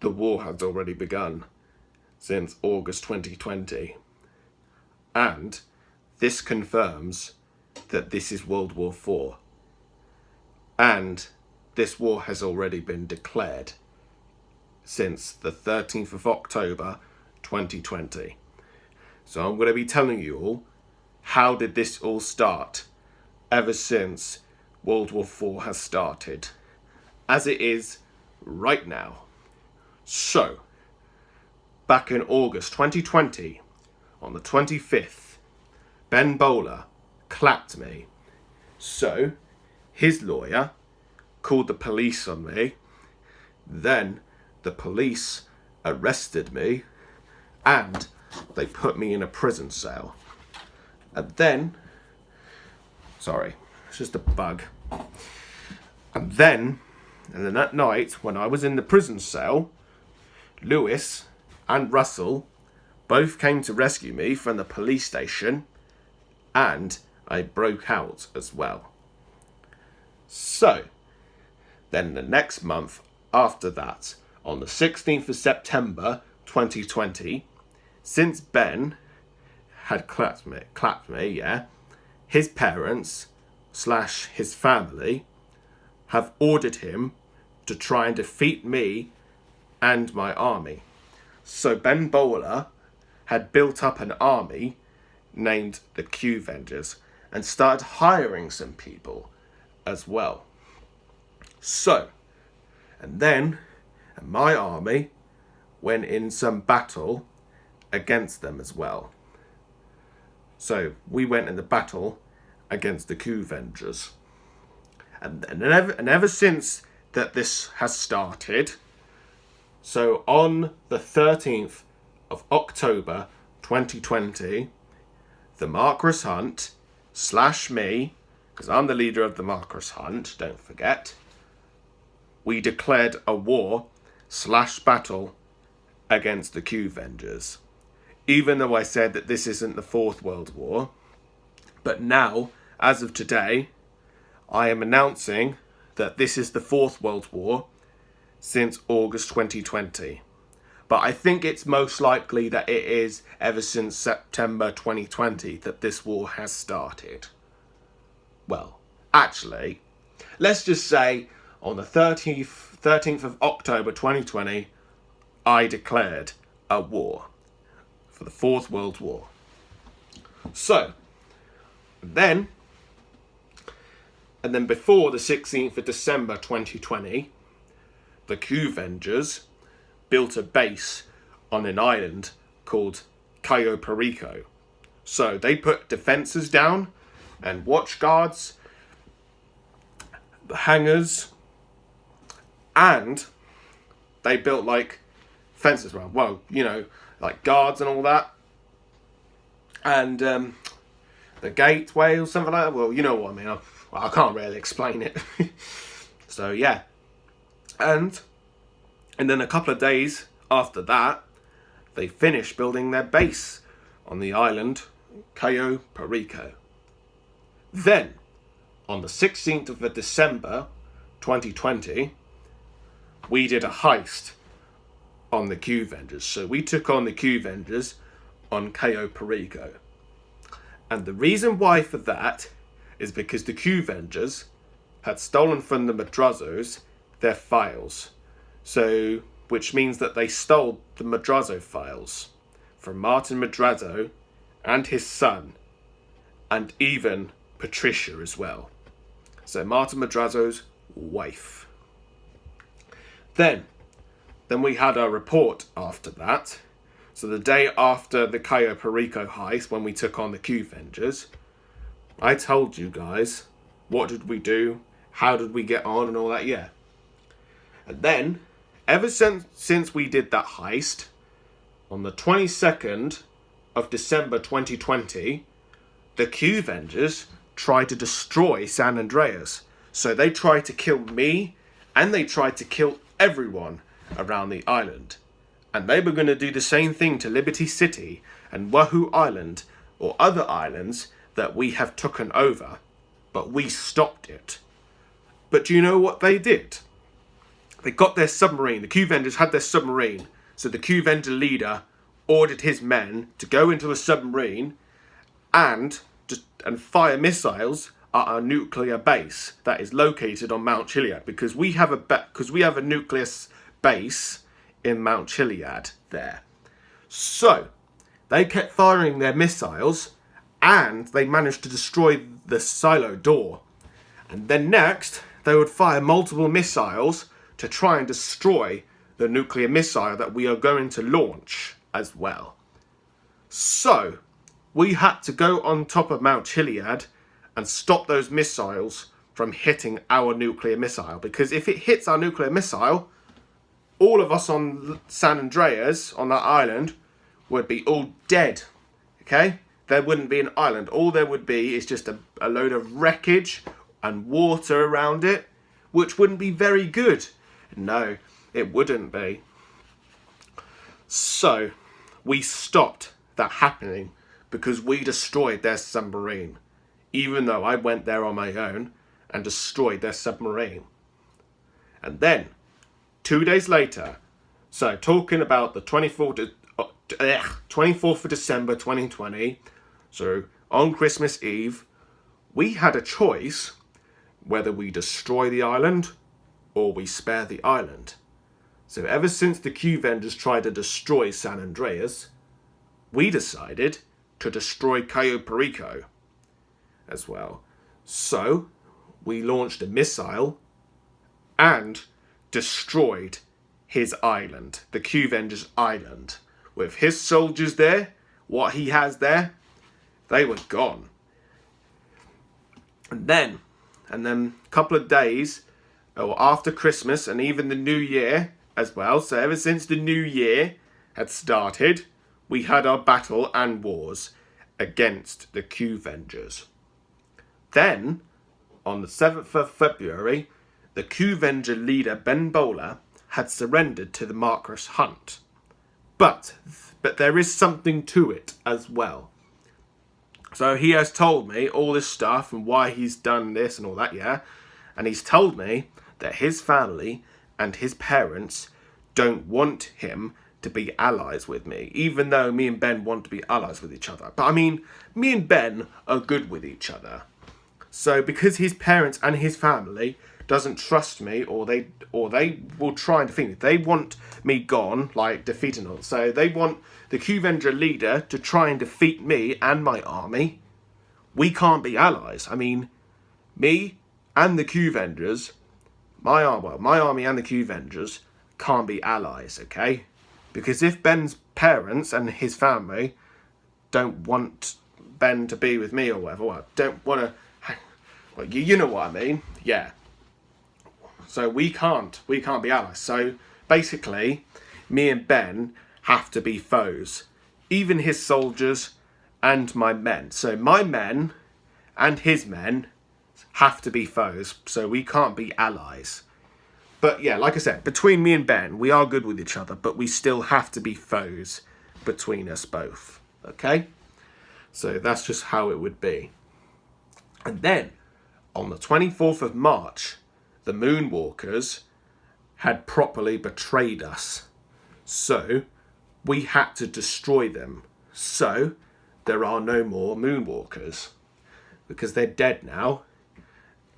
the war has already begun since August 2020. And this confirms that this is World War 4. And this war has already been declared since the 13th of October 2020. So I'm going to be telling you all, how did this all start ever since World War 4 has started, as it is right now. So, back in August 2020, on the 25th, Ben Bowler clapped me. So, his lawyer called the police on me. Then, the police arrested me and they put me in a prison cell. And then, sorry, it's just a bug. And then that night, when I was in the prison cell, Lewis and Russell both came to rescue me from the police station, and I broke out as well. So, then the next month after that, on the 16th of September 2020, since Ben had clapped me, his parents / his family have ordered him to try and defeat me and my army. So Ben Bowler had built up an army named the Qvengers and started hiring some people as well. So, and then my army went in some battle against them as well. So we went in the battle against the Qvengers. And ever since that this has started, so on the 13th of October 2020, the Marcurous Hunt / me, because I'm the leader of the Marcurous Hunt, don't forget, we declared a war / battle against the Qvengers. Even though I said that this isn't the Fourth World War, but now, as of today, I am announcing that this is the Fourth World War since August 2020. But I think it's most likely that it is ever since September 2020 that this war has started. Well, actually, let's just say on the 13th of October 2020, I declared a war for the Fourth World War. So, and then before the 16th of December 2020, the Qvengers built a base on an island called Cayo Perico. So they put defences down and watch guards, the hangars, and they built like fences around, well, like guards and all that. And the gateway or something like that. Well, you know what I mean. I can't really explain it. So, yeah. And then a couple of days after that, they finished building their base on the island Cayo Perico. Then, on the 16th of December 2020, we did a heist on the Qvengers. So we took on the Qvengers on Cayo Perico. And the reason why for that is because the Qvengers had stolen from the Madrazos their files. So, which means that they stole the Madrazo files from Martin Madrazo and his son, and even Patricia as well. So Martin Madrazo's wife. Then we had a report after that. So the day after the Cayo Perico heist, when we took on the Qvengers, I told you guys, what did we do, how did we get on and all that, yeah. And then, ever since we did that heist, on the 22nd of December 2020, the Qvengers tried to destroy San Andreas. So they tried to kill me, and they tried to kill everyone around the island. And they were going to do the same thing to Liberty City and Wahoo Island or other islands that we have taken over. But we stopped it. But do you know what they did? They got their submarine. The Qvengers had their submarine. So the Qvenger leader ordered his men to go into the submarine and fire missiles at our nuclear base that is located on Mount Chiliad, because we have a nuclear base in Mount Chiliad there. So they kept firing their missiles, and they managed to destroy the silo door. And then next, they would fire multiple missiles to try and destroy the nuclear missile that we are going to launch as well. So we had to go on top of Mount Chiliad and stop those missiles from hitting our nuclear missile. Because if it hits our nuclear missile, all of us on San Andreas, on that island, would be all dead. Okay? There wouldn't be an island. All there would be is just a load of wreckage and water around it, which wouldn't be very good. No, it wouldn't be. So we stopped that happening because we destroyed their submarine, even though I went there on my own and destroyed their submarine. And then 2 days later, so talking about the 24th of December 2020, so on Christmas Eve, we had a choice whether we destroy the island or we spare the island. So ever since the Qvengers tried to destroy San Andreas, we decided to destroy Cayo Perico as well. So we launched a missile and destroyed his island, the Qvengers' island. With his soldiers there, what he has there, they were gone. And then a couple of days after Christmas and even the New Year as well, so ever since the New Year had started, we had our battle and wars against the Qvengers. Then, on the 7th of February, the Qvenger leader Ben Bowler had surrendered to the Marcurous hunt. But there is something to it as well. So he has told me all this stuff and why he's done this and all that, yeah? And he's told me that his family and his parents don't want him to be allies with me, even though me and Ben want to be allies with each other. But I mean, me and Ben are good with each other. So because his parents and his family doesn't trust me, or they will try and defeat me. They want me gone, like defeating all. So they want the Qvenger leader to try and defeat me and my army. We can't be allies. I mean, me and the Qvengers, my army and the Qvengers can't be allies, okay? Because if Ben's parents and his family don't want Ben to be with me or whatever, well, don't want to, well, you know what I mean, yeah. So we can't be allies. So basically, me and Ben have to be foes. Even his soldiers and my men. So my men and his men have to be foes. So we can't be allies. But yeah, like I said, between me and Ben, we are good with each other, but we still have to be foes between us both. Okay? So that's just how it would be. And then, on the 24th of March, the Moonwalkers had properly betrayed us. So we had to destroy them. So there are no more Moonwalkers, because they're dead now.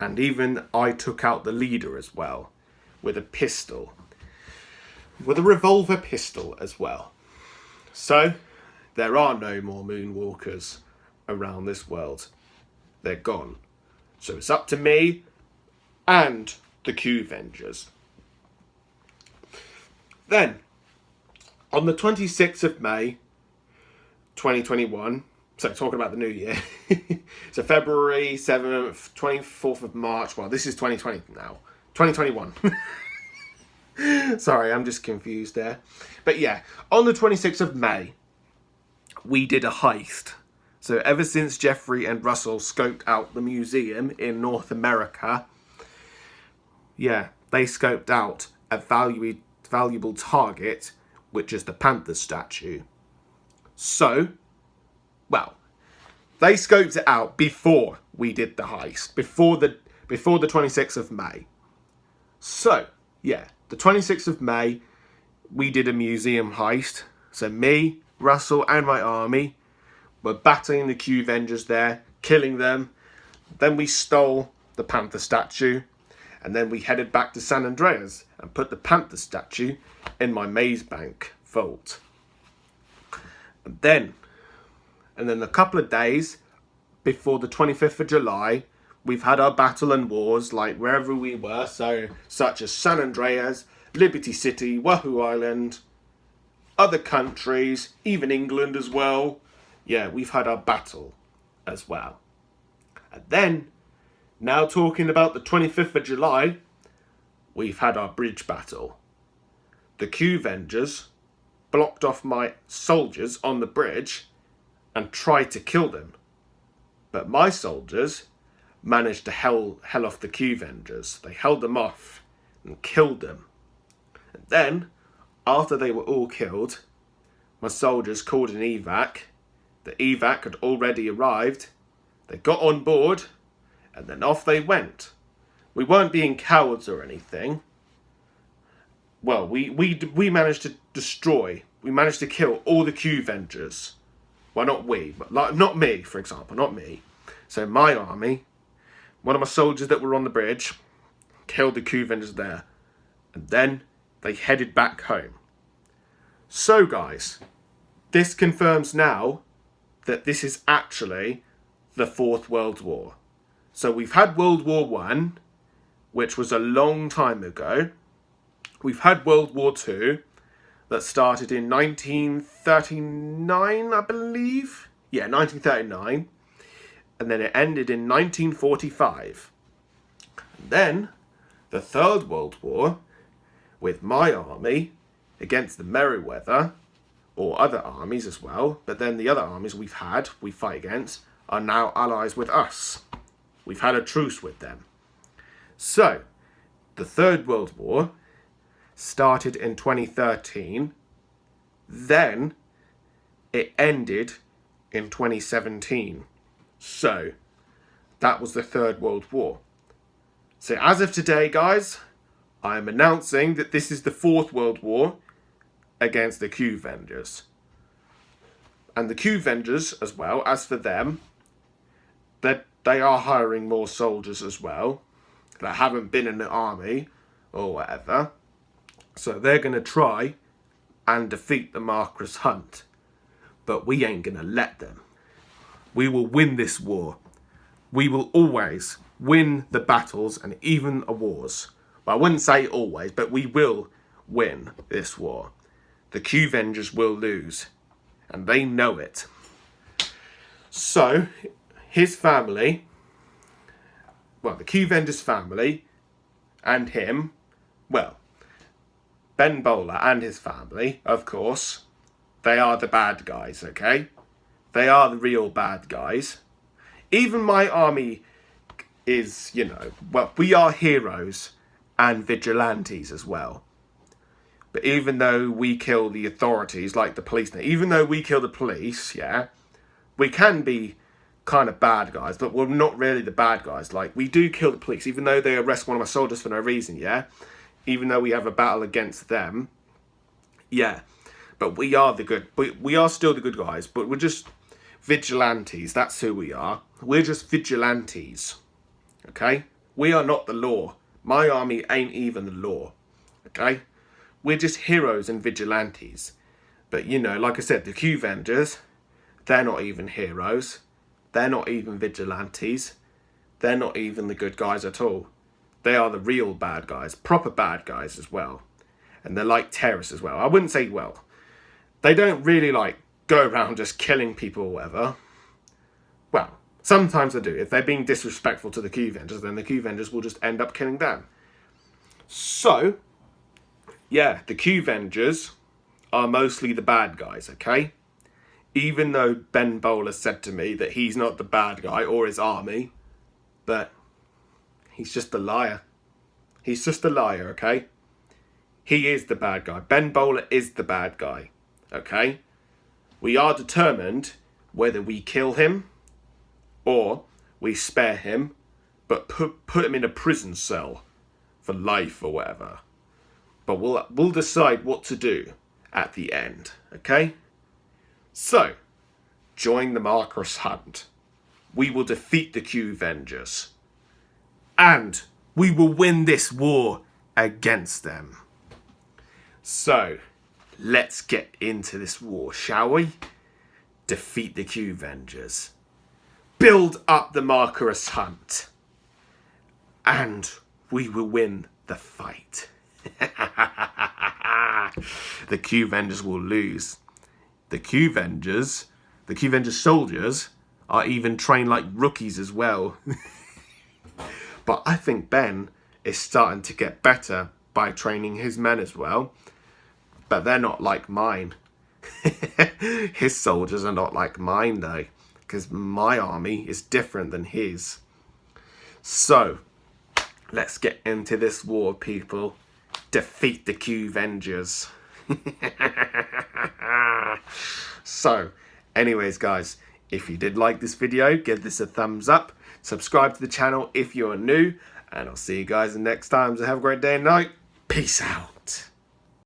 And even I took out the leader as well, with a pistol, with a revolver pistol as well. So there are no more Moonwalkers around this world. They're gone. So it's up to me and the Qvengers. Then, on the 26th of May, 2021, so talking about the new year, so February 7th, 24th of March, well, this is 2020 now, 2021. Sorry, I'm just confused there. But yeah, on the 26th of May, we did a heist. So ever since Jeffrey and Russell scoped out the museum in North America, yeah, they scoped out a valuable target, which is the Panther statue. So, well, they scoped it out before we did the heist, before the 26th of May. So, yeah, the 26th of May, we did a museum heist. So me, Russell and my army were battling the Qvengers there, killing them. Then we stole the panther statue, and then we headed back to San Andreas and put the panther statue in my maze bank vault. And then a couple of days before the 25th of July, we've had our battle and wars like wherever we were, so such as San Andreas, Liberty City, Wahoo Island, other countries, even England as well. Yeah, we've had our battle as well. And then, now talking about the 25th of July, we've had our bridge battle. The Qvengers blocked off my soldiers on the bridge and tried to kill them. But my soldiers managed to hell off the Qvengers. They held them off and killed them. And then, after they were all killed, my soldiers called an evac. The evac had already arrived. They got on board, and then off they went. We weren't being cowards or anything. Well, we managed to destroy. We managed to kill all the Qvengers. Well, not we, but not me, for example, not me. So my army, one of my soldiers that were on the bridge, killed the Qvengers there, and then they headed back home. So, guys, this confirms now that this is actually the Fourth World War. So we've had World War One, which was a long time ago. We've had World War Two, that started in 1939, I believe. Yeah, 1939. And then it ended in 1945. And then the Third World War, with my army against the Merryweather, or other armies as well, but then the other armies we fight against, are now allies with us. We've had a truce with them. So, the Third World War started in 2013, then it ended in 2017. So, that was the Third World War. So as of today, guys, I am announcing that this is the Fourth World War against the Qvengers. And the Qvengers as well, as for them, that they are hiring more soldiers as well that haven't been in the army or whatever. So they're going to try and defeat the Marcurous hunt. But we ain't going to let them. We will win this war. We will always win the battles and even the wars. Well, I wouldn't say always, but we will win this war. The Qvengers will lose. And they know it. So, his family, well, the Qvengers family and him, well, Ben Bowler and his family, of course, they are the bad guys, okay? They are the real bad guys. Even my army is, well, we are heroes and vigilantes as well. But even though we kill the authorities, like the police, even though we kill the police, yeah, we can be kind of bad guys, but we're not really the bad guys. Like, we do kill the police, even though they arrest one of my soldiers for no reason, yeah? Even though we have a battle against them, yeah. But we are the good, we are still the good guys, but we're just vigilantes. That's who we are. We're just vigilantes, okay? We are not the law. My army ain't even the law, okay? We're just heroes and vigilantes. But, like I said, the Qvengers, they're not even heroes. They're not even vigilantes. They're not even the good guys at all. They are the real bad guys, proper bad guys as well. And they're like terrorists as well. I wouldn't say, well, they don't really go around just killing people or whatever. Well, sometimes they do. If they're being disrespectful to the Qvengers, then the Qvengers will just end up killing them. So, yeah, the Qvengers are mostly the bad guys, okay? Even though Ben Bowler said to me that he's not the bad guy or his army, but he's just a liar. He's just a liar, okay? He is the bad guy. Ben Bowler is the bad guy, okay? We are determined whether we kill him or we spare him, but put him in a prison cell for life or whatever. but we'll decide what to do at the end, okay? So, join the Marcurous hunt. We will defeat the Qvengers. And we will win this war against them. So, let's get into this war, shall we? Defeat the Qvengers. Build up the Marcurous hunt. And we will win the fight. The Qvengers will lose. The Qvengers soldiers are even trained like rookies as well. But I think Ben is starting to get better by training his men as well. But they're not like mine. His soldiers are not like mine though, because my army is different than his. So, let's get into this war, people. Defeat the Qvengers. So, anyways guys, if you did like this video, give this a thumbs up. Subscribe to the channel if you're new. And I'll see you guys next time. So have a great day and night. Peace out.